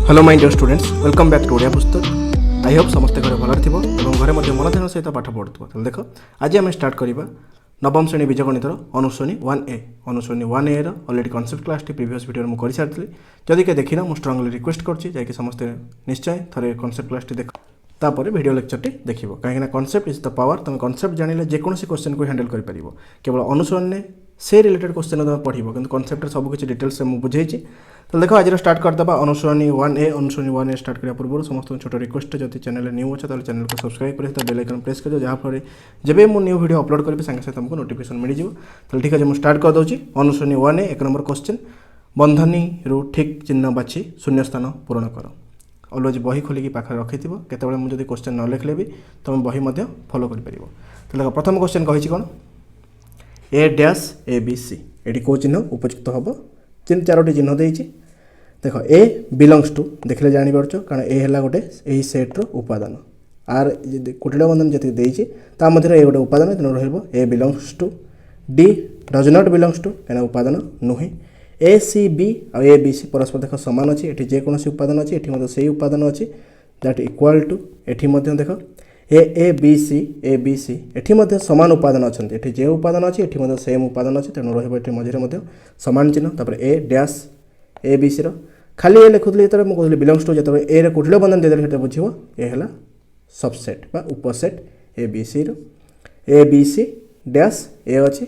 Hello my dear students welcome back to Odia पुस्तक। I hope समस्ते घर भल थो और घरे मन ध्यान सहित पाठ पढ़ुव। तो देख आज आम स्टार्ट करवा नवम श्रेणी बीजगणितर अनुश्रेणी 1A अनुश्रेणी 1A already concept class previous video में कर सारी। जदि के देखना मुझे स्ट्रांगली रिक्वेस्ट कर समस्ते निश्चय थे कन्सेप्ट क्लास देख तापर वीडियो लेक्चर टी देख कहीं कन्सेप्ट इज द पावर। तुम कन्सेप्ट जानिले जेकोसी क्वेश्चन को हैंडल कर केवल अनुसरण से रिलेटेड क्वेश्चन तुम पढ़ो कि कन्सेप्ट सबकि डिटेल्स मुझे बुझे। तो देखो आज स्टार्ट करदे अनुसरणी 1A अनुसरणी 1A स्टार्ट करने पूर्व समस्त छोट रिक्वेस्ट जब चैनल न्यू अच्छे तो चैनल को सब्सक्राइब कर बेल आइकन प्रेस कर जहाँफल जब मुझे न्यू वीडियो अपलोड करेंगे सागे साथ तुमको नोटिफिकेशन मिल जाए। तो ठीक है मुझे स्टार्ट कर दूँ अनुसरणी 1A 1 नंबर क्वेश्चन बंधनी रु ठीक चिन्ह बाछी शून्य स्थान पूरण कर। अलवेज बही खोलिकी पाखे रखी केतबे मुझे क्वेश्चन न लिखले भी तुम बही फॉलो कर। तो देखो प्रथम क्वेश्चन कही कौन ए डैश ए बी सी ये कौ चिन्ह उपयुक्त हम चारोटी चिन्ह देती। देख ए बिलंग्स टू देखले जापर कारण ए है गोटे यही सेट्र उपादान आर कुटिल बंधन जी देती मध्य ए गोटे उपादान तेना ए belongs to D does not belongs to कहीं उपादान नुहे ए सी बी आ ए बी सी परस्पर देख सामान अच्छी ये जेकोसी उपादान अच्छी ये से उपादान अच्छी दैट इक्वाल टू एटी देख ए बी सी ये सामान उपादान अच्छा ये जे उपादान अच्छी ये सेम उपादान अच्छी तेणु रही मझे सामान चिन्ह तापर ए डैश ए बी सी खाली ए लिखुली जो मुझे बिलंग्स टू जो ए कुटिल बंधन देते बुझ ए है सबसेट बा उपसेट ए बी सी डैश ए अच्छी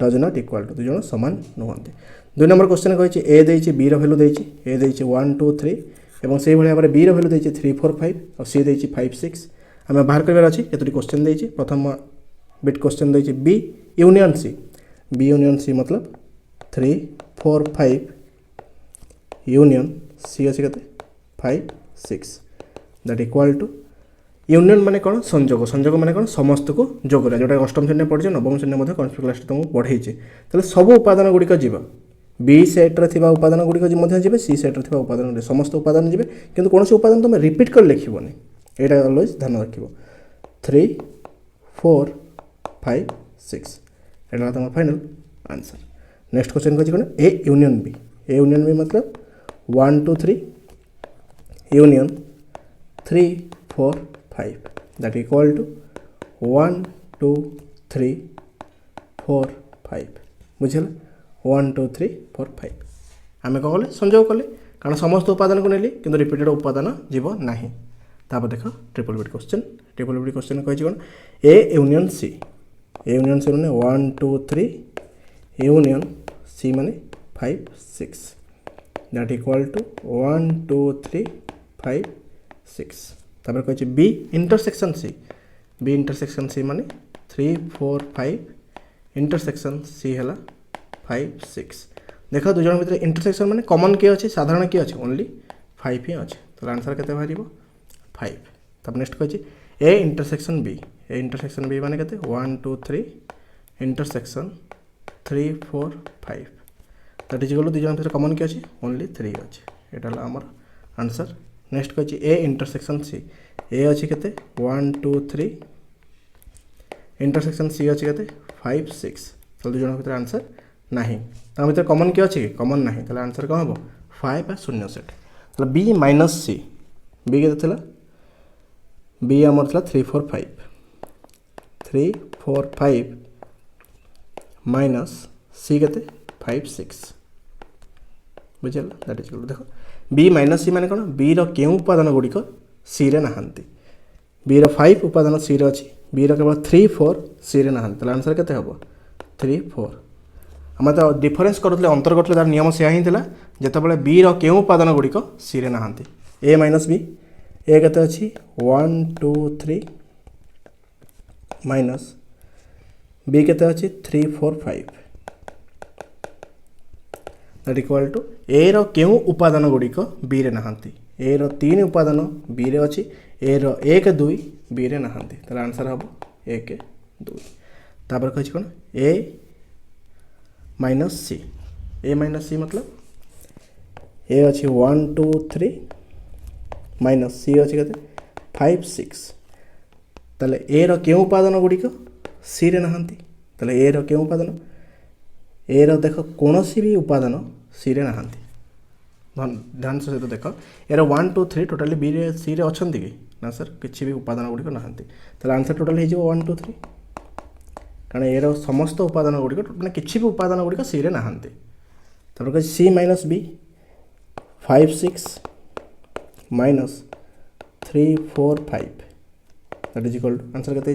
डज नॉट इक्वाल टू दुज सामान नुहति। 2 नंबर क्वेश्चन कही ए देती बी रैल्यू देती ए देती 1 2 3 और से भाव में बी रैल्यू देती 3 4 5 और सी देती 5 6 आम बाहर कर अच्छी ये क्वेश्चन देती। प्रथम बिट क्वेश्चन देती बी यूनियन सी मतलब 3 4 5 यूनियन सी अच्छी के 5 6 दैट इक्वाल टू यूनियन माने कौन संजोग संजोग माने कौन समस्त को जोग जोटा अष्टम श्रेणी पढ़े नवम श्रेणी कन्सेप्ट क्लास तुमको पढ़े सब उपादान गुड़िक जीव बी सेट्रे थी उपादान गुड़िक जी सी सेट्रे थी उपादान समस्त उपादान जी कि कौन उपादान तुम रिपीट कर लिखनी यहाँ अलवेज ध्यान रख 3 4 5 6 यहाँ तुम फाइनल आंसर। नेक्स्ट क्वेश्चन कही कौन ए यूनियन बी मतलब 1 2 3 यूनियन 3 4 5 दैट इक्वल टू 1 2 3 4 5 बुझे 1 2 3 4 5 आम कौन कले संयोग कले कारण समस्त उपादान को नेली कि रिपीटेड उपादान जीव ना। तापर देख ट्रिपल बिट क्वेश्चन कही कौन ए यूनियन सी मैंने 1 2 3 यूनियन सी माने 5 6 दैट इक्वल टू 1 2 3 5 6 तापर कही बी इंटरसेक्शन सी माने 3 4 5 इंटरसेक्शन सी है 5 6 देख दुज भर इंटरसेक्शन माने कॉमन किए अच्छे साधारण किए अच्छे ओनली 5 ही अच्छे तो आंसर के बाहर 5। तब नेक्स्ट कही ए इंटरसेक्शन बी माने के 1 2 3 इंटरसेक्शन 3 4 5 दैट इज गलो दुज भर कॉमन किए अच्छे ओनली 3 अच्छे यहाँ आमर आंसर। नेक्स्ट कही ए इंटरसेक्शन सी ए अच्छी के 1 2 3 इंटरसेक्शन सी अच्छी के 5 6 तो दुज भर आंसर ना भर कॉमन किए अच्छे कॉमन ना तो आंसर कौन हम 5 शून्य सेट तो बी माइनस सी बी के बी आमर 3 4 5 माइनस सी के 5 6 बुझे दैट इज देख बी माइनस सी माने कौन बी क्यों उपादान गुड़िक सी रे नहांती बी 5 उपादान सी रे अच्छी बी केवल 3 4 सी रे नहांती तो आंसर के 3 4 आम तो डिफरेन्स करुले अंतर करुले तार नियम से ही जिते बी क्यों उपादान गुड़िक सी रे नहांती ए माइनस बी ए के अच्छी 1 2 3 माइनस बी के अच्छी 3 4 5 दैट इक्वल टू ए क्यों उपादान गुड़िक बी रे नहांती ए 3 उपादान बी रे अच्छी ए 1 2 बी रे नहांती तो आंसर हम 1 2 तापर कही कौन ए माइनस सी मतलब ए अच्छी 1 2 3 माइनस सी अच्छी के 5 6 ताले ए क्यों उपादान गुड़िक सी रे नहांती ताले ए क्यों उपादान ए देख कौन भी उपादान सी रे नहांती ध्यान सहित देख यार 1 2 3 टोटाली बी रे सी रे अच्छा कि ना सर किसी भी उपादान गुड़िक ना तो आंसर टोटाल हो 1 2 3 कारण यार समस्त उपादान गुड़िक मैंने किसी भी उपादान गुड़िक सी रे ना कह C minus B 5 6 minus 3 4 5 that is equal to answer के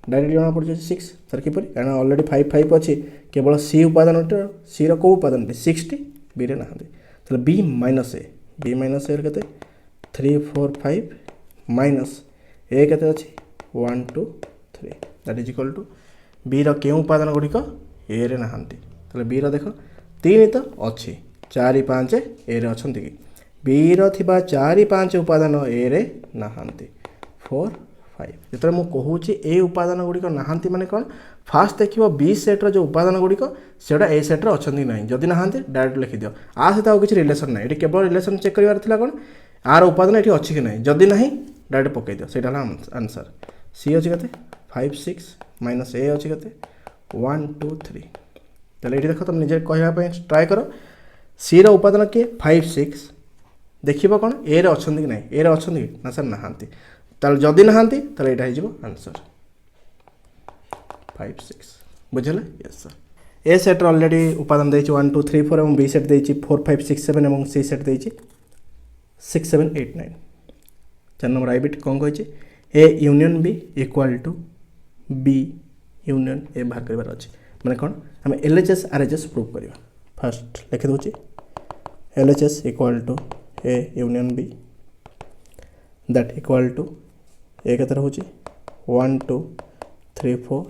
डायरेक्ट जना पड़े 6 सर किपर कारण ऑलरेडी 5 5 अच्छी केवल सी उपादान सी रो उपादान 60 बी रे ना तो बी माइनस ए के 3 4 5 माइनस ए के 1 2 3 that is equal to B रो के उपादान गुड़िक ए रे ना तो बी रो देख 3 तो अच्छी 4 5 ए रे अच्छा कि बी रो थिबा 4 5 उपादान ए रे ना 4 5 जो मुझे कहूँ ए उपादान गुड़िक नहांती माने कौन फास्ट देखिए बी सेट्र जो उपादान गुड़िक सेटा ए सेट्रे अच्छा ना जदि ना डायरेक्ट लिखिद आ सहित आउ किसी रिलेसन ना ये केवल रिलेसन चेक करार कौन आर उपादान ये अच्छी कि ना जदि ना डायरेक्ट पकई दियो से आंसर सी अच्छी के 5 6 माइनस ए अच्छी के 1 2 3 तो ये देख तुम निजे कहवाई ट्राए कर सी रो उपादान किए 5 6 देखिए कौन ए रे अच्छा कि ना ए रे अच्छा ना सर ना जदि ना यहाँ हो आंसर 5 6 बुझे यस सर ए सेट्र ऑलरेडी उपादान देती 1 2 3 4 और बी सेट देती 4 5 6 7 और सी सेट देती 6 7 8 9 4 नंबर आई बिट कौन कही A union B equal to B union A बाहर करार अच्छे मैंने कौन आम LHS RHS प्रूव करवा फास्ट लिखि दूसरी LHS equal to A union B that equal to A के हूँ 1 2 3 4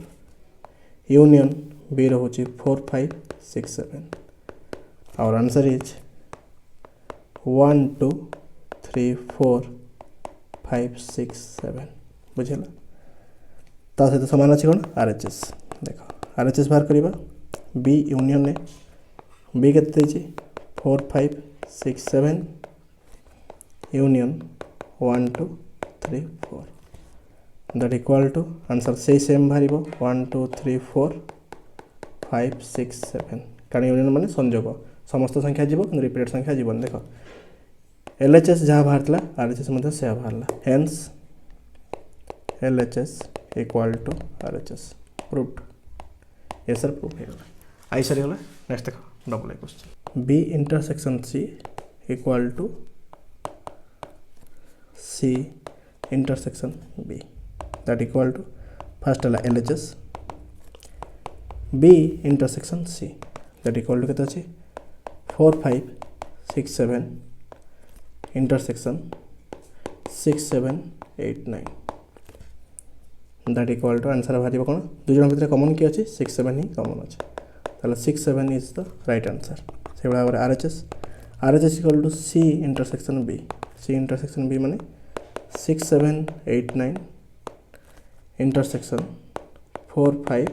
यूनियन बी रोच 4 5 6 7 और आंसर इज 1 2 3 4 5 6 7 बुझेगा ता सहित सामान अच्छी कौन RHS देख RHS बाहर करवा बी यूनियन ने बी के 4 5 6 7 union 1 2 3 4 that equal to answer से सेम बाहर 1 2 3 4 5 6 7 कारण यूनियन माने संयोग समस्त संख्या जीव कि रिपीटेड संख्या जीवन देख LHS जहाँ बाहर RHS मध्य से बाहर hence LHS equal to RHS proved ये सर प्रूफ हो आई सरीगला नेक्स्ट देख double question B intersection C equal to C intersection B that equal to first है LHS B intersection C that equal to के 4 5 6 7 intersection 6 7 8 9 that equal to answer बाहर कौन दुई जन भितर कमन किए अच्छे 6 7 ही कमन अच्छे ताला 6 7 इज द राइट आंसर से भाव RHS equal to C intersection B माने 6 7 8 9 इंटरसेक्शन 4 5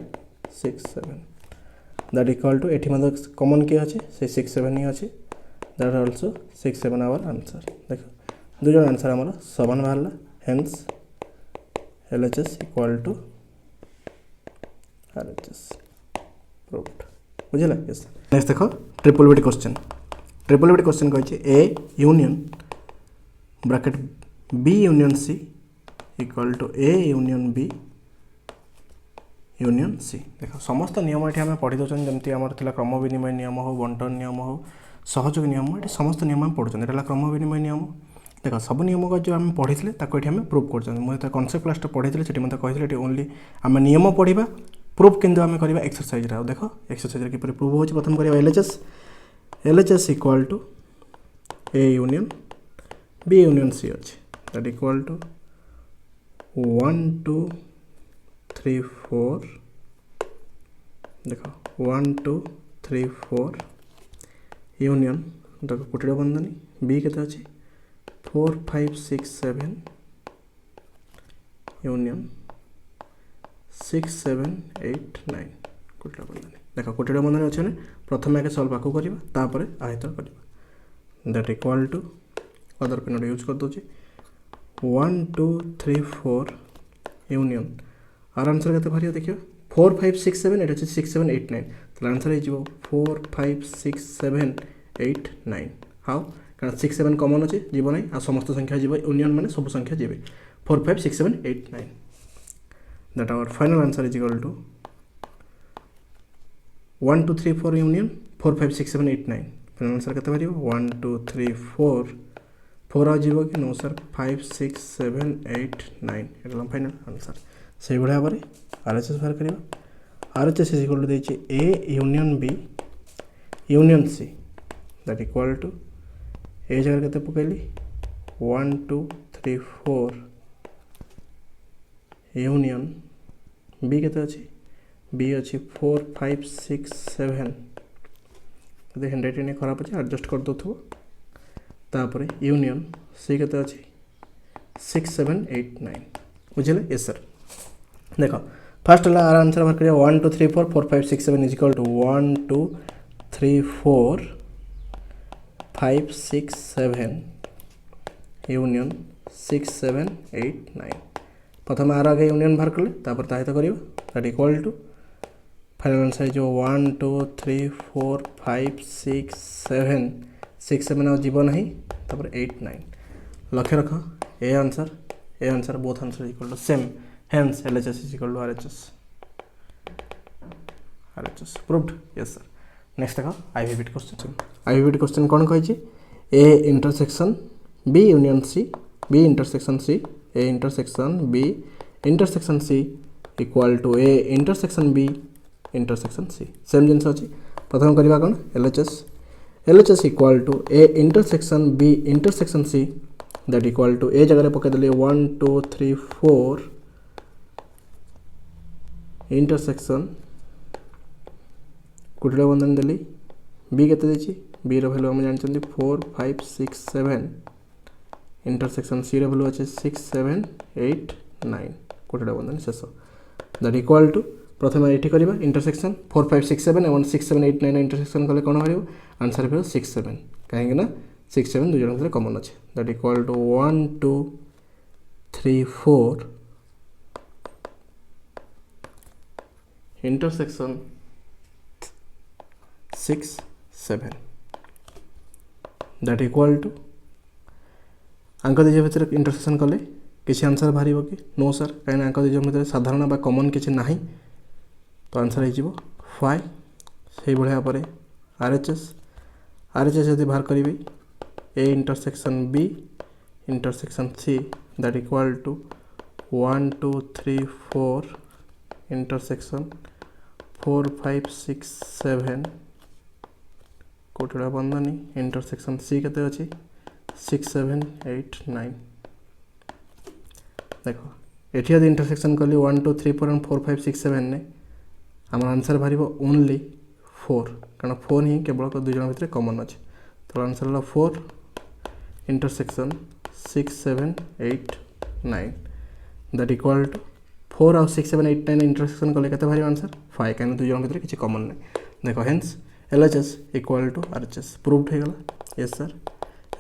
6 7 दैट इक्वल टू एटी मतलब कमन किए अच्छे से 6 7 ही अच्छे दैट ऑल्सो 6 7 आवर आंसर देख दुई जन आंसर आम समान बाहर hence LHS equal to RHS proved बुझे यस नेक्स्ट देख ट्रिपल बिट क्वेश्चन कही A union bracket B union C equal to A union B union C देख समस्त नियम ये आम पढ़ी दौरान जमी आम क्रम विनिमय नियम हो बंटन नियम हो सहयोग नियम ये समस्त नियम आम पढ़ुं ये क्रम विनिमय नियम देख सब नियम का जो आम पढ़ी ये आम प्रूव कर कनसेप्ट क्लास पढ़ी से मतलब कही ओनली आम नियम पढ़ा प्रूफ किंतु आम करवा एक्सरसाइज देख एक्सरसाइज किपर प्रूव हो प्रथम करवा LHS equal to A union B union C अच्छे दैट इक्वल टू 1 2 3 4 देख 1 2 3 4 यूनियन देख कोटिड़ बंधनी बी के 4 5 6 7 यूनियन 6 7 8 9 कोटिड़ बंधनी देख कोटिड़ बंधनी अच्छे प्रथम आगे सल्व आगे करवा आहित करवा that equal to other pen use कर दूसरी 1 2 3 4 यूनियन आर आंसर के बाहर देखिए 4 5 6 7 ये 6 7 8 9 तो आंसर हो 4 5 6 7 8 9 हाउ कारण 6 7 कॉमन अच्छे जीव ना आ समस्त संख्या जीव यूनियन माने सब संख्या जीवे 4 5 6 7 8 9 that our final answer is equal to 1 2 3 4 union 4 5 6 7 8 9 final answer केते बारिबो 1 2 3 4 4 आ जीव कि नो सर 5 6 7 8 9 एटा फाइनल आंसर से भाया पर आरएचएस बाहर करिबा आरएचएस इज इक्वल टू देछि A union B union C that equal to A जगह केते पकैली 1 2 3 4 यूनियन बी केते अछि बी अछि 4 5 6 7 दे हैंडराइटिंग खराब अछि एडजस्ट कर दोथो तापरे यूनियन सी केते अछि 6 7 8 9 बुझले यस सर देखो फर्स्ट ला आंसर बाहर करिया 1 2 3 4 4 5 6 7 इज इक्वल टू 1 2 3 4 5 6 7 यूनियन 6 7 8 9 प्रथम आर आगे यूनियन बाहर कले तापर ताहित करियो that equal to final answer जो 1 2 3 4 5 6 7 6 7 आ जीव नहीं तापर 8 9 लक्ष्य रख ए answer both answer is equal to same hence LHS is equal to RHS proved yes sir next देखो IVBT question कौन कही A intersection B union C B intersection C A intersection B intersection C equal to A intersection B intersection C same जिनस अछि प्रथम करबा कोन LHS equal to A intersection B intersection C that equal to A जगह पके देले 1 2 3 4 intersection कुटिला बंधन देली B केते देछि बी रो वैल्यू हम जानछन्ती 4 5 6 7 इंटरसेक्शन सी रो वैल्यू अछि 6 7 8 9 कुटिला बंधन शेष दैट इक्वल टू प्रथम एठी करबा इंटरसेक्शन 4 5 6 7 एवं 6 7 8 9 इंटरसेक्शन कले कोन होइबो आंसर हो 6 7 काहे ना 6 7 दुई जन कॉमन अछि that equal to 1 2 3 4 intersection 6 7 that equal to अंक दिज भीतर इंटरसेक्शन कले किसी आंसर बाहर कि नो सर कहीं अंक दिज भीतर साधारण बा कॉमन किसी ना तो आंसर हो 5 से भाया पर आरएचएस यदि बाहर करी A intersection B intersection C that equal to 1 2 3 4 intersection 4 5 6 7 कोटड़ा बंधनी इंटरसेक्शन सी केते अछि 6 7 8 9 देखो एठी यदि इंटरसेक्शन कली 1 2 3 4 4 5 6 7 ने हमर आंसर भरिबो ओनली 4 कारण 4 ही केवल दुई जन भीतर कॉमन अछि तो आंसर ला 4 इंटरसेक्शन 6 7 8 9 दैट इक्वल टू 4 और 6 7 8 9 इंटरसेक्शन कले केते भारी आंसर 5 कान दुई जन भीतर किछि कॉमन नै देखो hence LHS equal to RHS proved हे गला yes sir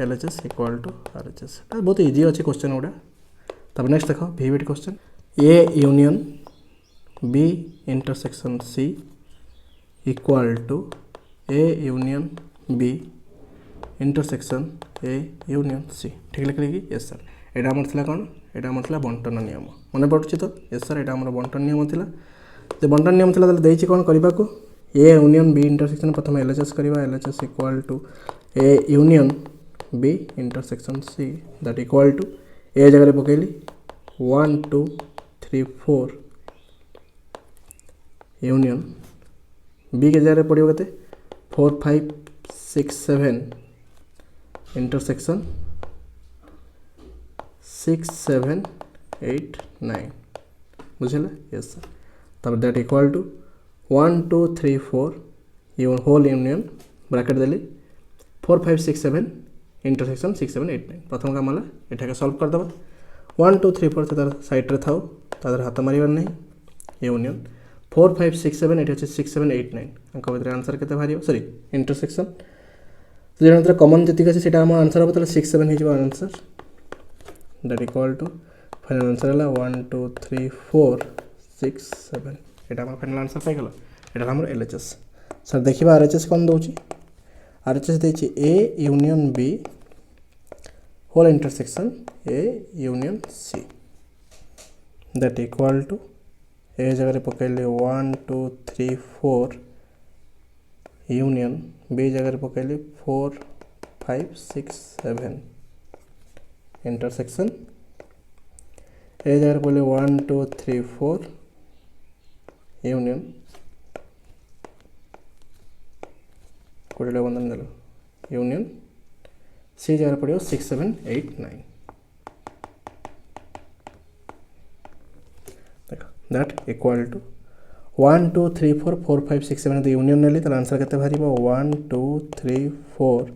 LHS equal to RHS बहुत इजी अछि क्वेश्चन ओडा तब नेक्स्ट देखो VBT question A union B intersection C equal to A union B intersection A union C ठीक लिखले कि यस सर एटा हमर थला कोन एटा हमर थला बंटन नियम मने पडुछि तो यस सर एटा हमर बंटन नियम थिला जे बंटन नियम थिला तले देछि कोन करबा को A यूनियन B इंटरसेक्शन प्रथम LHS करबा LHS equal to A union B intersection C that equal to A जगह पकेली 1 2 3 4 यूनियन B के जगह पड़ियो केते 4 5 6 7 इंटरसेक्शन 6 7 8 9 बुझले यस सर तब दैट इक्वल टू 1 2 3 4 यून होल यूनियन ब्रैकेट देली 4 5 6 7 इंटरसेक्शन 6 7 8 9 प्रथम काम होला एटा के सॉल्व कर दबा 1 2 3 4 तार साइड रे थाओ तार हाथ मारिबार नहीं यूनियन 4 5 6 7 एटा 6 7 8 9 अंक भीतर आंसर केते भारियो सॉरी इंटरसेक्शन तो जेना भीतर कॉमन जति छै सेटा हम आंसर हो तले 6 7 हिजबो answer that equal to final answer हला 1 2 3 4 6 7 एटा हमर फाइनल आंसर पाइ गेल एटा हमर LHS सर देखिबा RHS कोन दोछि RHS देछि A union B whole intersection A union C that equal to A जगह पकड़े 1 2 3 4 यूनियन बी जगह पकड़े 4 5 6 7 इंटरसेक्शन ए जगह पकड़े 1 2 3 4 यूनियन कोड़े बंधन देल यूनियन सी जगह पड़ो 6 7 8 9 दैट इक्वल टू 1 2 3 4 4 5 6 7 यूनियन नेली तो आंसर केते बाहर 1 2 3 4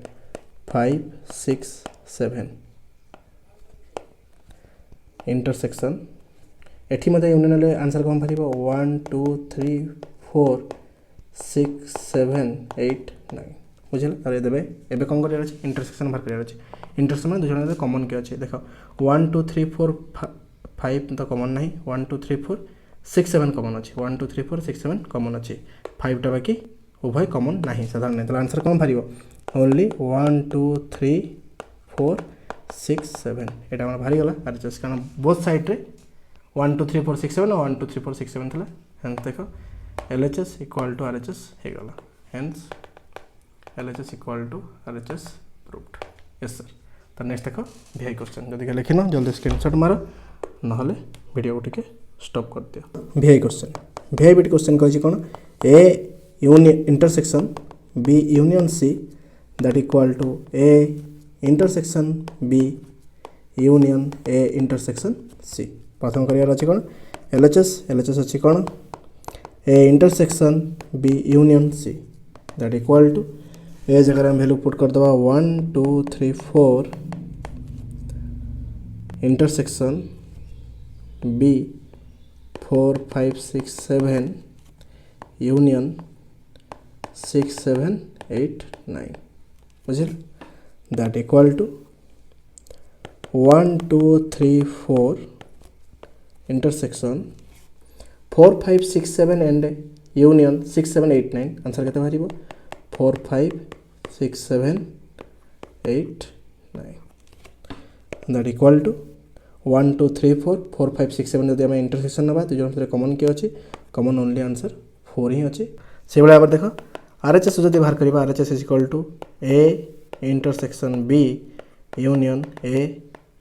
5 6 7 इंटरसेक्शन एठी मते यूनियन नेले आंसर कौन बाहर 1 2 3 4 6 7 8 9 बुझल अरे देबे एबे कोन करिया अछि इंटरसेक्शन बाहर करिया अछि इंटरसेक्शन में दुजन कॉमन के अछि देखो 1 2 3 4 5 तो कॉमन नहीं 1 2 3 4 6 7 कॉमन अच्छे 1 2 3 4 6 7 कॉमन अच्छे 5 टा बाकी उभय कॉमन नहीं साधारण नहीं तो आंसर कौन बाहर ओनली 1 2 3 4 6 7 एटा हमर बाहरी गला RHS कारण बोथ साइड रे 1 2 3 4 6 7 और 1 2 3 4 6 7 थला हेंस देखो LHS इक्वल टू RHS हे गला hence LHS equal to RHS proved yes sir तो नेक्स्ट देखो VI क्वेश्चन जदि लिखिन जल्दी स्क्रीनशॉट मारो नहले वीडियो को टिके स्टॉप कर दियो VI बिट क्वेश्चन कहि कोन A union intersection B union C that equal to A intersection B union A intersection C प्रथम करियार अछि कोन LHS अछि कोन A intersection B union C that equal to A जगह हम वैल्यू पुट कर दबा 1 2 3 4 इंटरसेक्शन B 4 5 6 7 यूनियन 6 7 8 9 बुझल that equal to 1 2 3 4 intersection 4 5 6 7 and union 6 7 8 9 answer केते बाहरिबो 4 5 6 7 8 9 दैट इक्वल टू 1 2 3 4 4 5 6 7 जदि आम इंटरसेक्शन नबा तो जो कॉमन के अच्छी कॉमन ओनली आंसर 4 ही अच्छी से भाई देख RHS जब बाहर करवा RHS is equal to A intersection B union A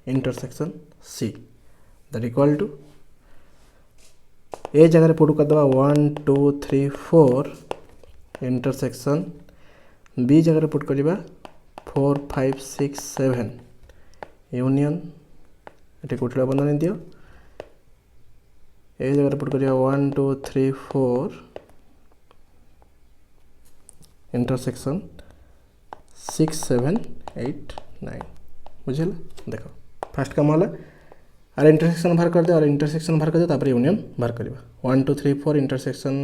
intersection C that equal to A जगह पुट कर दबा 1 2 3 4 इंटरसेक्शन B जगह पुट करवा 4 5 6 7 यूनियन ये कोटला बंधन दियो ए जगह पुट करिया 1 2 3 4 इंटरसेक्शन 6 7 8 9 बुझल देखो फर्स्ट काम होला आर इंटरसेक्शन बाहर कर दे और इंटरसेक्शन बाहर कर दे तापर यूनियन बाहर करबा 1 2 3 4 इंटरसेक्शन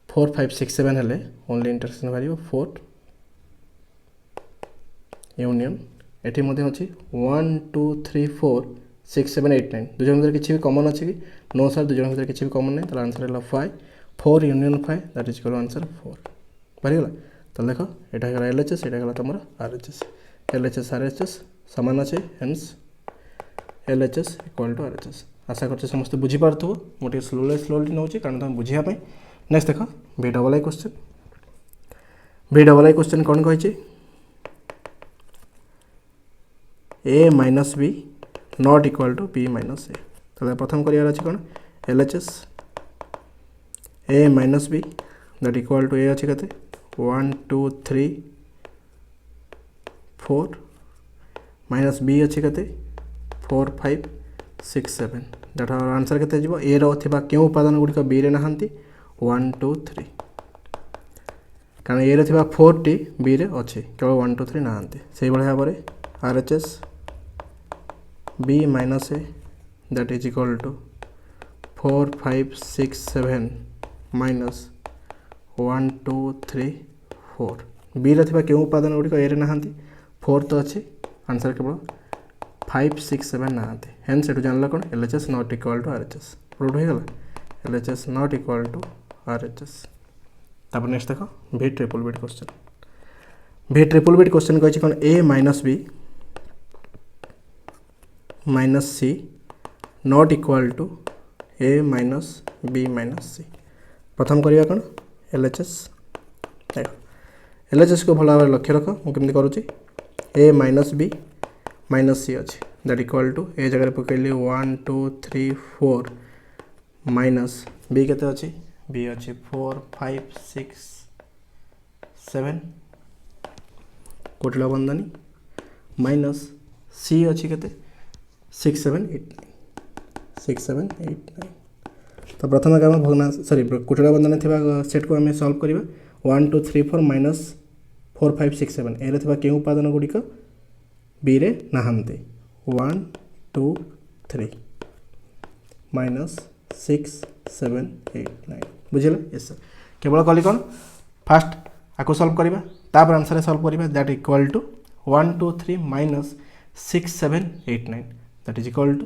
4 5 6 7 हेले ओनली इंटरसेक्शन बाहर 4 यूनियन एटी मध्य अच्छी 1 2 3 4 6 7 8 9 दुजन भर किसी भी कॉमन अच्छी कि नो सर दुजन भर किसी भी कॉमन नहीं तो आंसर है 5 4 union 5 that is equal answer 4 बाहरीगला तो देख यहाँ LHS यहाँ तुम RHS LHS RHS सामान अच्छे hence LHS equal to RHS आशा कर समस्त बुझीपार मुझे स्लोली नौ कारण तुम बुझापी नेक्स्ट देख VII क्वेश्चन कौन कही A minus B not equal to B minus A तो प्रथम करार अच्छे कौन LHS A minus B that equal to A अच्छे के 1 2 3 4 माइनस B अच्छे के 4 5 6 7 दैट आंसर के A रा क्यों उपादान गुड़िक B रे नहांती 1 2 3 कारण A रे 4 टी B रे अच्छे केवल 1 2 3 नहांती से भाव में RHS B minus A that is equal to 4 5 6 7 minus 1 2 3 4 B रे क्यों उपादान गुड़िक A रे नहांती 4 तो अच्छे आंसर केवल 5 6 7 नहांती हेन्स एटू जानला कौन LHS not equal to RHS prove हो गला LHS not equal to RHS तापर नेक्स्ट देखो VIII क्वेश्चन भि ट्रिपल बिट क्वेश्चन कही कौन A minus B minus C not equal to A minus B minus C. प्रथम करवा कौन एलएचएस देख एलएचएस को भल भाव लक्ष्य रख मुझे करुँची ए माइनस बी माइनस सी अच्छी दैट इक्वल टू ए जगह पकड़ली 1 2 3 4 माइनस बी केते अच्छी बी अच्छी 4 5 6 7 कोटला बंधनी माइनस सी अच्छी केते 6 7 8 9 6 7 8 9। तो प्रथम आम भग्ना सॉरी कोटला बंधन थी सेट को आम सॉल्व करवा 1 2 3 4 माइनस 4 5 6 7 ए क्यों उपादान गुड़िक बी रे नहांते 1 2 3 माइनस 6 7 8 9 बुझे यस सर केवल कली कौन फास्ट आपको सॉल्व करवा तापर आंसर सॉल्व करवा that equal to 1 2 3 minus 6 7 8 9 that is equal to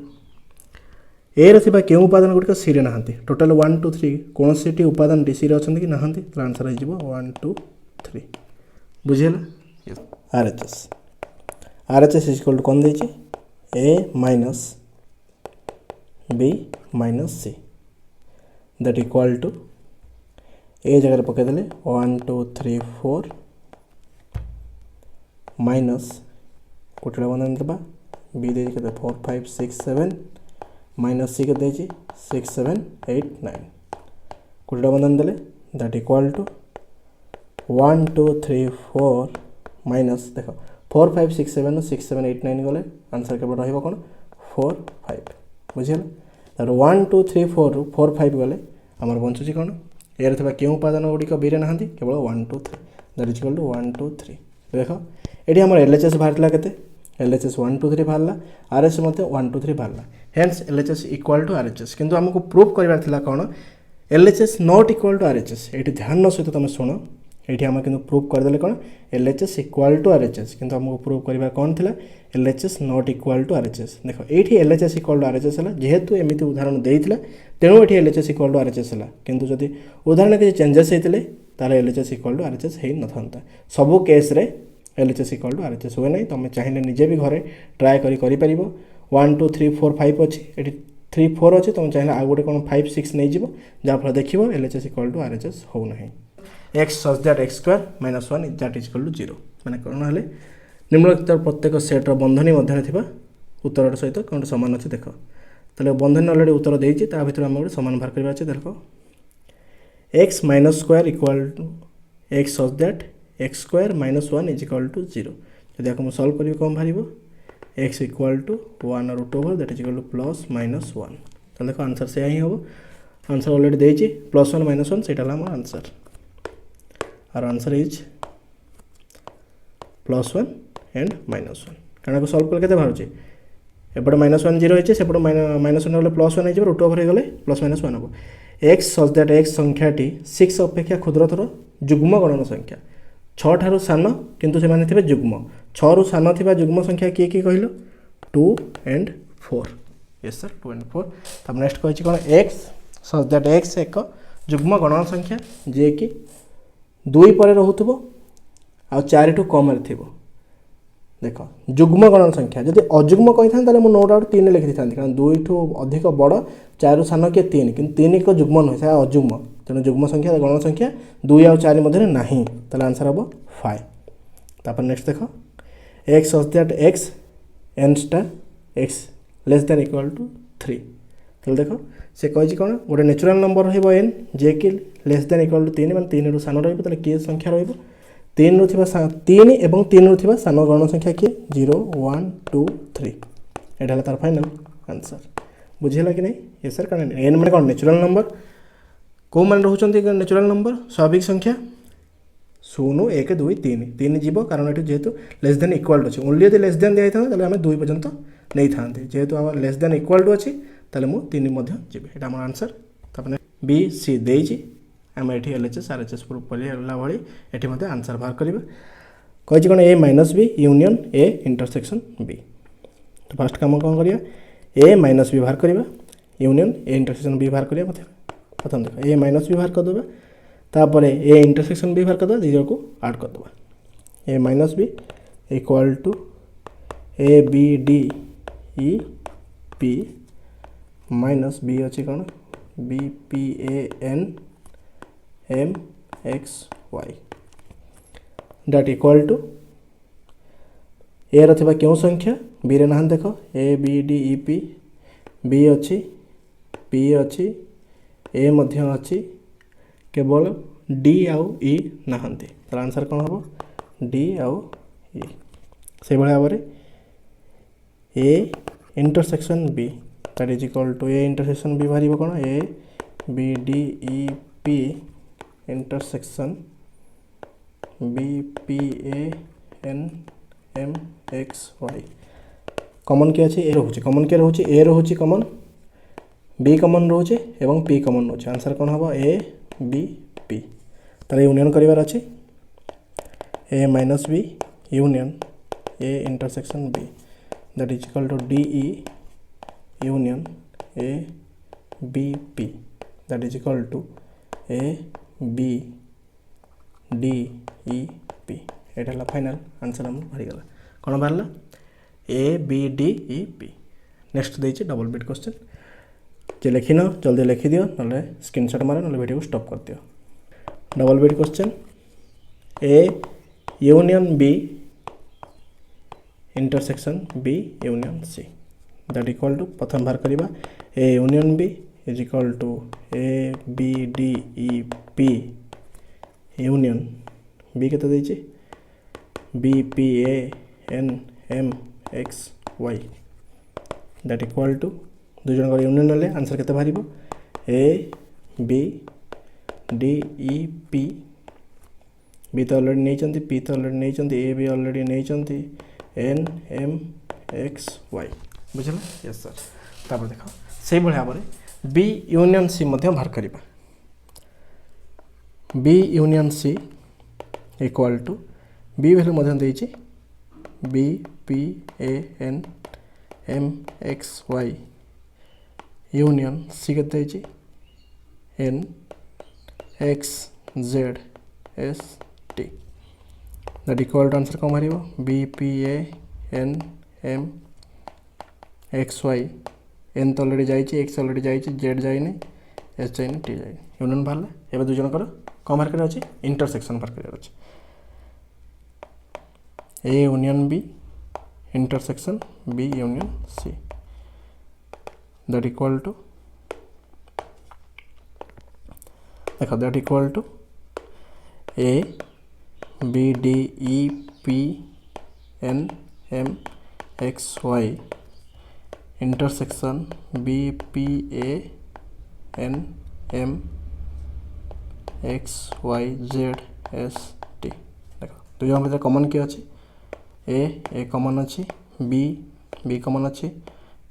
A रे क्यों उपादान गुड़िक सी रे नहांती टोटल 1 2 3 कौन सी उपादान डी सी रे अच्छा कि नहांती तो आंसर हो 1 2 3 बुझेगा RHS RHS is equal to कौन देची A minus B minus C that equal to A जगह पकईदे 1 2 3 4 माइनस कोटला बंधन देवा बी दे 4 5 6 7 माइनस सी के 6 7 8 9 कोटला बंधन देले दैट इक्वल टू 1 2 3 4 माइनस देख 4 5 6 7 6 7 8 9 गले आंसर केवल रही कौन 4 5 बुझे तार 1 2 3 4 4 5 गले आमर बंचुची कौन ए रे क्यों उपादान गुड़िक बी रे नहांती केवल 1 2 3 दैट इज इक्वल टू 1 2 3 देख ये आम एलएचएस बाहर के एलएचएस 1 2 3 बाहर आरएस 1 2 3 बाहर hence LHS equal to RHS किंतु आमको प्रूफ करवार कौन LHS not equal to RHS ये ध्यान सहित तुम शुण ये आम कि प्रूफ करदे कौन एलएचएस इक्वल टू आरएचएस किंतु आमको प्रूफ करवा कौन थी LHS not equal to RHS देख ये एलएचएस इक्वल टू आरएचएस है जेहेतु एमती उदाहरण देता तेणु ये एलएचएस इक्वल टू आरएचएस है किंतु जदि उदाहरण किसी चेंजेस होते ताले एलएचएस इक्वल टू आरएचएस हो न था सबू केस रे एलएचएस इक्वल टू आरएचएस हुए ना तुम चाहिए निजे भी घरे ट्राए कर 1 2 3 4 5 अच्छी ये 3 4 अच्छी तुम चाहिए आउ गोटे कौन 5 6 नहीं जीव जहाँफल देख एलएचएस इक्वल टू आरएचएस हो ना X such that X square minus 1 that is equal to 0 मैंने कौन है निम्नलिखित प्रत्येक सेट्र बंधनी मध्य थी उत्तर सहित कौन सामान अच्छे देख तो बंधनी अलरेडी उत्तर देती भर आम गोटे सामान बाहर करवा देख X minus square equal to X such that X square minus 1 is equal to 0 जब आपको सल्व करी कौन बाहर X equal to 1 root over that is equal to plus minus 1 तो देखो आंसर से ही हम आंसर अलरेडी देती प्लस 1 माइनस 1 से आंसर और answer is plus 1 and minus 1 कारण सल्व कले के बाहर एपटे माइनस 1 0 होती सेपटे माइनस 1 गले प्लस 1 हो रूट ओवर गले प्लस माइनस 1 हम एक्स सच दैट एक्स संख्याटी 6 अपेक्षा क्षुद्रतर जुग्म गणन संख्या 6 ठारू सान किंतु से थे जुग्म 6 रु सान थी जुग्म संख्या किए कि कहल 2 एंड 4 यस सर 2 एंड 4 तब नेक्स्ट कही कौन एक्स सच दैट एक्स एक जुग्म गणन संख्या जे कि 2 पर रोथुब आ 4 ठू कम थी देख जुग्म गणन संख्या जब अजुग्म कही था मुझे नो डाउट 3 लिखी था कारण 2 ठू अधिक बड़ 4 सान किए 3 कि 3 एक जुग्म नुहे से अजुग्म तेणु जुग्म संख्या गणन संख्या 2 आ 4 मध्य नहीं तो आंसर हम 5 तापर नेक्स्ट देख X such that X N star X less than equal to 3 तो देख से कही कौन गोटे नेचुराल नंबर रन जे कि लेस देन इक्वल टू 3 मैंने 3 रु सान रे किए संख्या रो 3 रु 3 एवं 3 रु सान गणन संख्या किए 0 1 2 3 यहाँ तार फाइनाल आंसर बुझेगा कि नहीं ये सर कारण एन मैंने कौन नेचुराल नंबर कौ मान रोच नेचुराल नंबर स्वाभाविक संख्या 0 1 2 3 3 जीव कारण ये जेहेतु लेस देन इक्वल टू अच्छी ओनली यदि लेस देन दिया था आम 2 पर्यंत नहीं था जेहेतु आम लेस देन इक्वल टू अच्छी ताले मु 3 जी ये आम आंसर तापर बी सी देजी आम ये एलएचएस आरएचएस प्रूफ करला भाई ये आंसर बाहर करवा कही कौन A minus B union A intersection B तो फास्ट कम कौन करिया ए माइनस बी बाहर करवा यूनियन ए इंटरसेक्शन बी बाहर करवा प्रथम देख ए माइनस बी बाहर करदे तापर ए इंटरसेक्शन बी बाहर करदे 0 को आड करदे A minus B equal to A B D E P minus B अच्छी कौन B P A N M X Y that equal to A रथिबा क्यों संख्या बी रे ना देख A B D E P B अच्छी पी अच्छी ए मध्य अच्छी केवल डी आउ ई नहांती तार आंसर कौन हम डी आउ ई से भाव में A intersection B that is equal to A intersection B बाहर कौन A B D E P intersection B P A N M X Y common किए अच्छे ए रोचे कमन किए रोचे ए रोचे कमन बी कमन रोचे एवं पी कमन रोचे आंसर कौन हम ए बी पी तार यूनियन करार अच्छे A minus B union A intersection B that is equal to D E union A B P that is equal to A B D E P यहाँ final answer आम बाहरीगला कौन बाहर A B D E P next देती double bit question जे लिखिन जल्दी लिखि दियो ना स्क्रीनशॉट मार ना वीडियो को स्टॉप कर दियो double bit question A union B intersection B union C that equal to प्रथम बाहर करवा A union B is equal to A B D E P union B के देती B P A N M X Y that equal to दुई जन union ना answer के बाहर A B D E P B तो already नहीं P तो अलरेडी नहीं ए भी अलरेडी नहीं एन एम एक्स वाई बुझल यस सर तापर देख से भाव में बी यूनियन सी बाहर करवा B union C equal to B value देती B P A N M X Y union C K N X Z S T that equal to answer कौन बाहर B P A N M X Y N तो already जाइए X already जाइए Z जाइए S जाइए T जाइए union बाहर एवं दुई जनकर कौन बाहर कर इंटरसेक्शन बाहर कर A union B intersection B union C that equal to देख that equal to A B D E P N M X Y intersection B P A N M X Y Z S T देख दुई जन भर कमन किए अच्छे ए कमन अच्छी B कमन अच्छी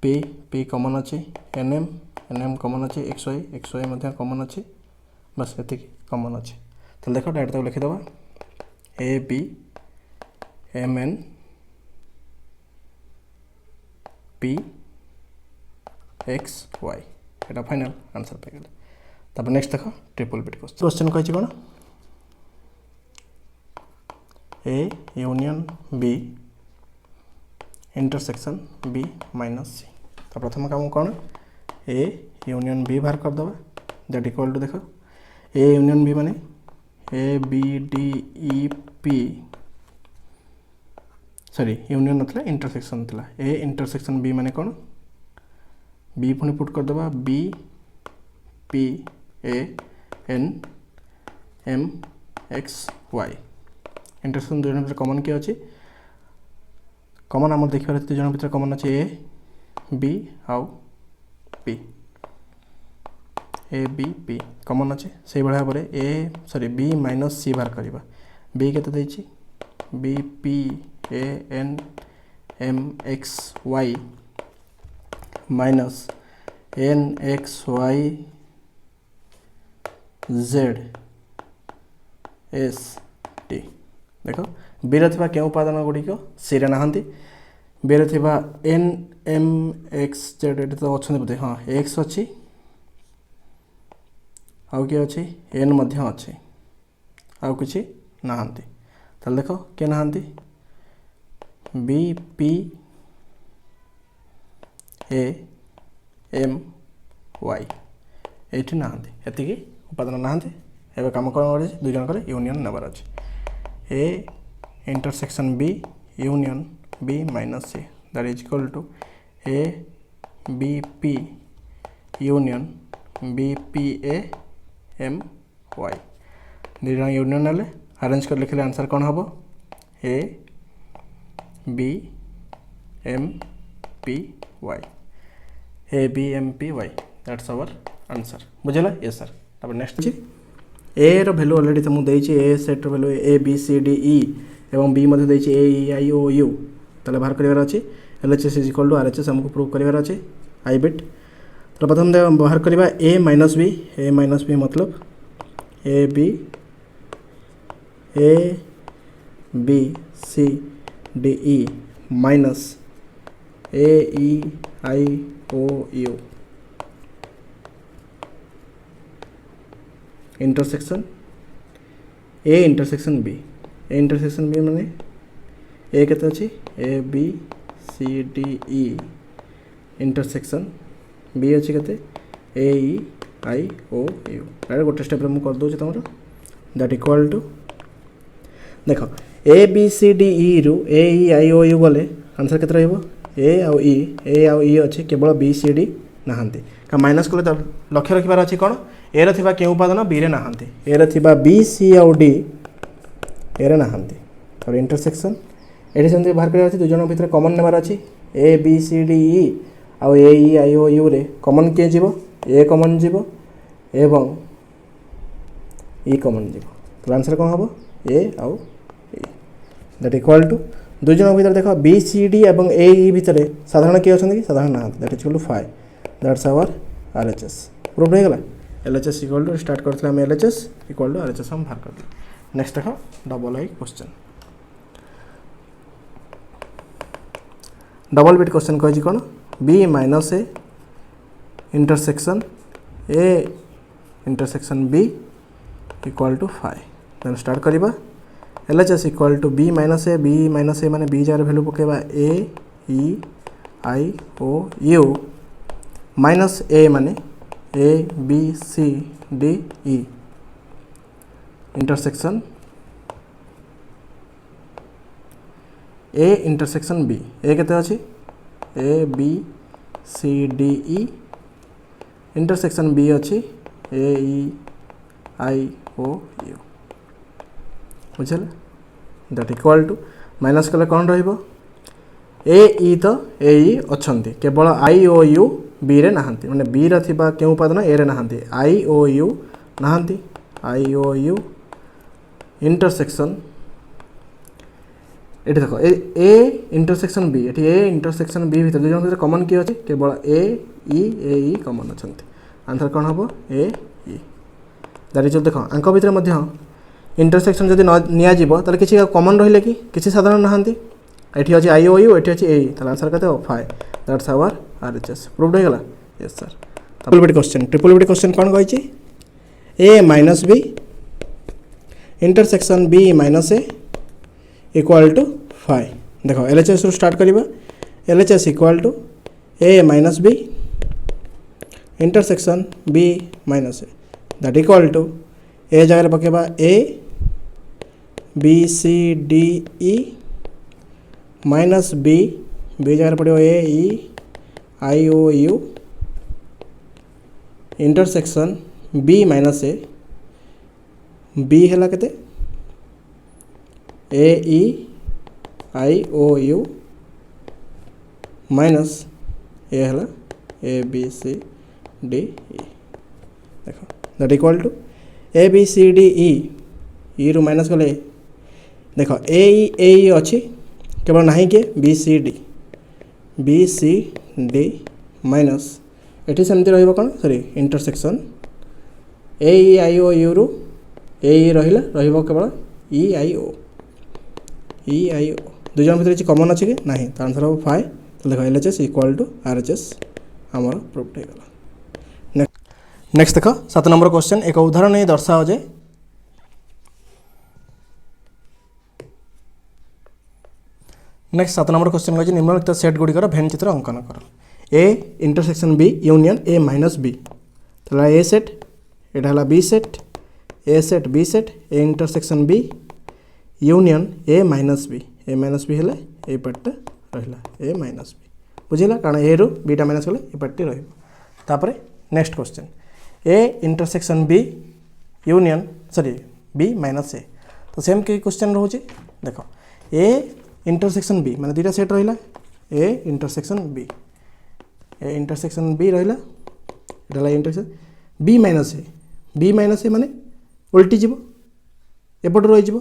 P कमन अच्छी एन एम कमन अच्छी एक्स वाई कमन अच्छी बस ये कमन अच्छी तो देख डायरेक्ट तक लिखिदे A B M N P X Y यहाँ फाइनल आंसर पाई गले नेक्स्ट देख ट्रिपल बिट क्वेश्चन कही कौन A union B intersection B minus C तो प्रथम काम कौन ए यूनियन बी बाहर करदे दैट इक्वल टू देख ए यूनियन बी माने A B D E P sorry union नथला इंटरसेक्शन थला ए इंटरसेक्शन बी माने कौन बी पुणी पुट करदे B P A N M X Y intersection दुई जन कमन किए अच्छे कमन आम देखिए दुई जन भर कमन अच्छे ए बी आउ P A B P common अच्छे से भाव में A sorry B minus C बाहर करवा बी के B P A N M X Y minus N X Y Z S T देख बी रे क्या उपादान गुड़िक सी रे नहांती बी रे एन एम एक्स जेड ये तो अच्छा बोधे हाँ एक्स अच्छी आउ किए अच्छी एन अच्छी आउ कि नहांती ताले देख किए ना B P A M Y ये ना एति उपादान ना एवं कम कौन दुई जनकर यूनियन नबार अच्छे A intersection B union B minus C that is equal to A B P union B P A M Y दुई जन यूनियन ना अरेंज कर लिखले आंसर कौन हम A B M P Y A B M P Y that's our answer बुझेगा ये sir तब नेक्स्ट अच्छे ए रो वैल्यू ऑलरेडी तो मुझे A set value A B C D E एवं B Madhya A E I O you ताले बाहर करार अच्छे L H S is equal to R H S आमको प्रूव करार अच्छे आई बिट तो प्रथम बाहर करवा ए माइनस बी मतलब A B C D E minus A E I O U intersection A intersection B माने ए केते अछि A B C D E intersection B अछि केते A E I O U direct गोटे step रे मु कर दउ छी तमरो दैट इक्वल टू देखो ए बी सी डी ई रु ए ई आई ओ यू गले आंसर केते रहइबो ए आउ ई अच्छे केवल बी सी डी नहांती का माइनस कले लक्ष्य रखिबार अच्छी कौन ए रे थिबा के उपादान बी रे नहांती ए रे थिबा बी सी आउ डी ए रे नहांती और इंटरसेक्शन एठी सेमती बाहर कर अछि दु जन भितर कॉमन नेबार अछि ए बी सी डी ई आउ ए ई आई ओ यू रे कॉमन के जीवो ए कॉमन जीवो एवं ई कॉमन जीवो तो आंसर कौन हबो ए आउ ई दैट इक्वल टू दुई जन भर देख बी सी डी और ए ई भितर साधारण किए अच्छा कि साधारण ना that is equal to 5 that's our R H S proof हो गला L H S equal to start करते L H S equal to R H S हम बाहर कर नेक्स्ट देख double I question double bit question कही कौन B minus A intersection B equal to 5 then start करवा L H S equal to B minus A माने B जार value पकेबा ए E I O U minus A माने A B C D E intersection A intersection B A केते अछि A B C D E intersection B अछि A E I O U बुझल that equal to minus कले कौन रहिबो ए ई तो ए ई अच्छी केवल आई ओ यू बी रे नहांती माने बी रे थिबा के उपादान ए रे नहांती आई ओ यू नहांती आई ओ यू इंटरसेक्शन ये देख ए इंटरसेक्शन बी ये ए इंटरसेक्शन बी भीतर दुई जन कॉमन किए अच्छे केवल ए कॉमन अच्छा आंसर कौन हम ए ई दैट इज देख आंक भितर इंटरसेक्शन जब नियाजिबो ताले किसी कॉमन रहिले कि किसी साधारण नहांती एठी अछि आई ओ यू एठी अछि ए ताले आंसर कते 5 that's our R H S proved हो गला yes sir triple bit question कौन कहि A minus B intersection B minus A equal to 5 देखो एल एच एस स्टार्ट करवा L H S equal to A minus B intersection B minus A that equal to A जगह पकेबा A B C D E minus B जगह पड़ो A E I O U intersection B minus A B है केते A E I O U minus ए है ए B C D E देख that equal to A B C D E रु minus कले देख ए अच्छी केवल ना कि बी सी डी माइनस ये सेमती रही कौन sorry intersection A I O U रु ए रही केवल ई आई ओ दुई जन भर कॉमन अच्छे कि ना तो आंसर हम 5 तो देख L H S equal to R H S आमर प्रूफ हो नेक्स्ट देख 7 नंबर क्वेश्चन एक उदाहरण नहीं दर्शाओ जे नेक्स्ट 7 नंबर क्वेश्चन कहछि निम्नलिखित सेट गुड़िकर भेन चित्र अंकन कर A intersection B union A minus B तो ए सेट एटा हला B set A set B set A intersection B union A minus B हेले ए पार्ट रहिला ए माइनस बी बुझिला कारण ए रु बीटा माइनस गले ए पार्ट रहिबो तापरे next question A intersection B union sorry B minus A तो सेम के question रहउची देखो ए इंटरसेक्शन बी माने दुटा सेट रहिला ए इंटरसेक्शन बी रहिला एटा इंटरसेक्शन बी माइनस ए माने उल्टी जीवो एपट रहि जीवो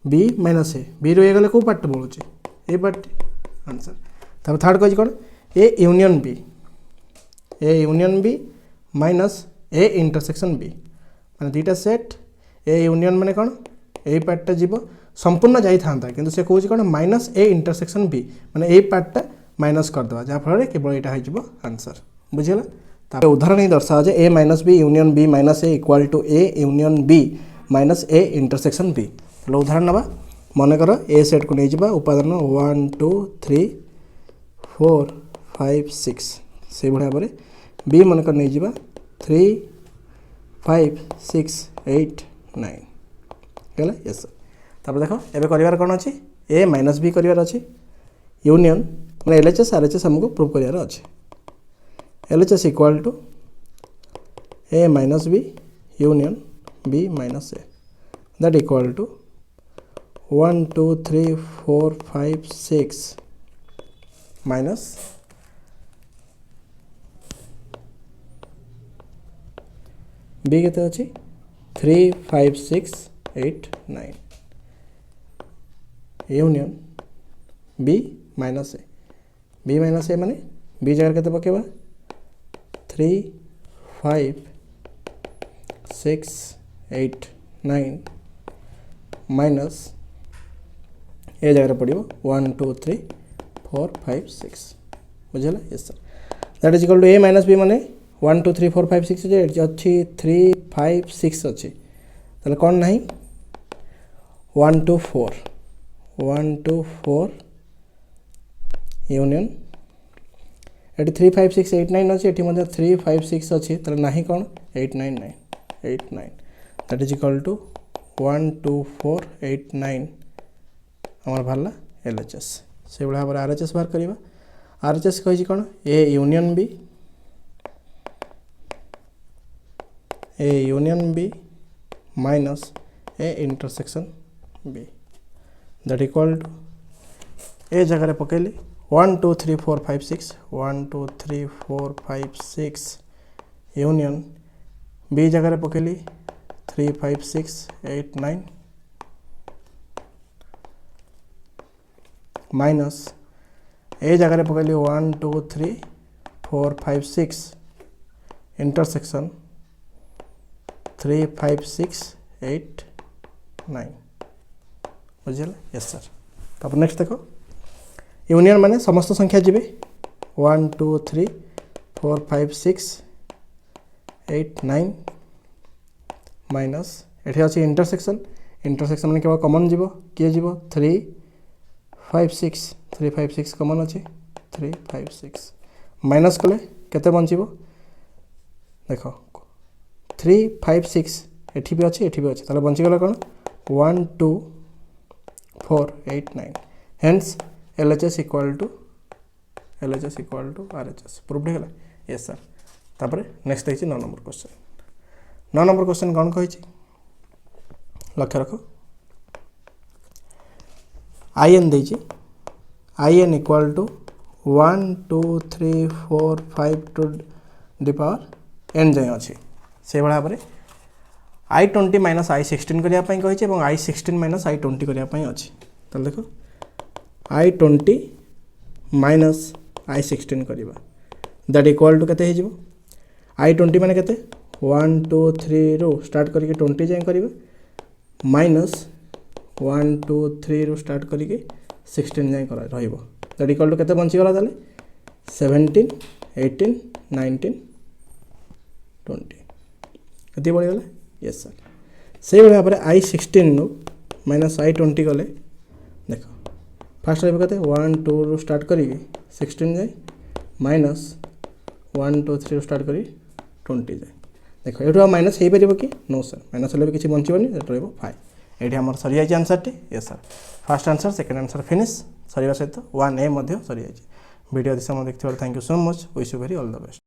बी माइनस ए बी रहि गले को पार्ट बोलुची ए पार्ट आंसर तब थर्ड कहछि कोन A union B minus A intersection B माने दुटा सेट ए यूनियन माने कोन ए पार्टटा जीवो संपूर्ण जाई थांता किंतु से कहछि कोन माइनस ए इंटरसेक्शन बी माने ए पार्टटा माइनस कर दवा जा फल केवल एटा हो आंसर बुझिला तापर उदाहरण ही दर्शा जे A minus B union B minus A equal to A union B minus A intersection B तो उदाहरण नबा मन कर ए सेट को नहीं जा उपादान 1 2 3 4 5 6 से भाया भाव बी मन कर नहीं जा 3 5 6 8 9 है यस तापर देख एबे करिवार कोन अछि ए माइनस बी करिवार अछि यूनियन मैंने एलएचएस आरएचएस हमको प्रूव करार अच्छे LHS equal to A minus B union B minus A that equal to 1 2 3 4 5 6 minus B केते अछि 3 5 6 8 9 union B minus A B minus A माने बी जगह केते पकेबा 3 5 6 8 9 माइनस ए जगह पड़ो 1 2 3 4 5 6 बुझेला yes sir that is equal to A minus B माने 1 2 3 4 5 6 जे अच्छी 3 5 6 अच्छी ताले कौन नहीं 1 2 4 यूनियन ये 3 5 6 8 9 अच्छी ये 3 5 6 अच्छी तो ना कौन 8 9 9 8 9 दैट इज इक्वल टू 1 2 4 8 9 हमार बाहर एलएचएस से भाव में आरएचएस बाहर करवा आरएचएस कही कौन A union B minus A intersection B that equal to A जगह पकेली 1 2 3 4 5 6 1 2 3 4 5 6 यूनियन बी जगह पकेली 3 5 6 8 9 माइनस ए जगह पकेली 1 2 3 4 5 6 इंटरसेक्शन 3 5 6 8 9 बुझल यस सर तब नेक्स्ट देखो यूनियन माने समस्त संख्या जीवे 1 2 3 4 5 6 8 9 माइनस एठी अछि इंटरसेक्शन माने केवल कॉमन जीवो के जीवो 3 5 6 कॉमन अछि 3 5 6 माइनस कले केते बंचिबो देखो 3 5 6 एठी भी अछि ताले बंची गला कोन 1 2 4 8 9 hence LHS equal to RHS proof है यस सर तापर नेक्स्ट देखिए 9 नंबर क्वेश्चन कौन कही लक्ष्य रख IN देछि IN equal to 1 2 3 4 5 to the power n जाए अच्छी से भाव में I20 माइनस I16 करने कही I16 माइनस I20 करने अच्छी तो देखो I20 माइनस I16 करवा दैट इक्वल टू केते हो I20 माने केते 1 2 3 रो स्टार्ट करके 20 जाए करवा माइनस 1 2 3 रो स्टार्ट करके 16 जाए कर रहिबो दैट इक्वल टू केते बंची गला ताले 17 18 19 20 केते बढ़ी गला यस सर से भाव में I16 नो माइनस I20 गले देखो फास्ट रही कहते 1 2 रू स्टार्ट करी 16 जाए माइनस 1 2 3 रू स्टार्ट करी 20 जाए देख ये माइनस हो पार कि नो सर माइनस हेल्ले भी किसी बचबनी रहा 5 ये आम सरी जाए आंसर ये sir fast answer second answer finish sir सहित 1A सरी जाए वीडियो समय देखिए thank you so much wish you very all the best.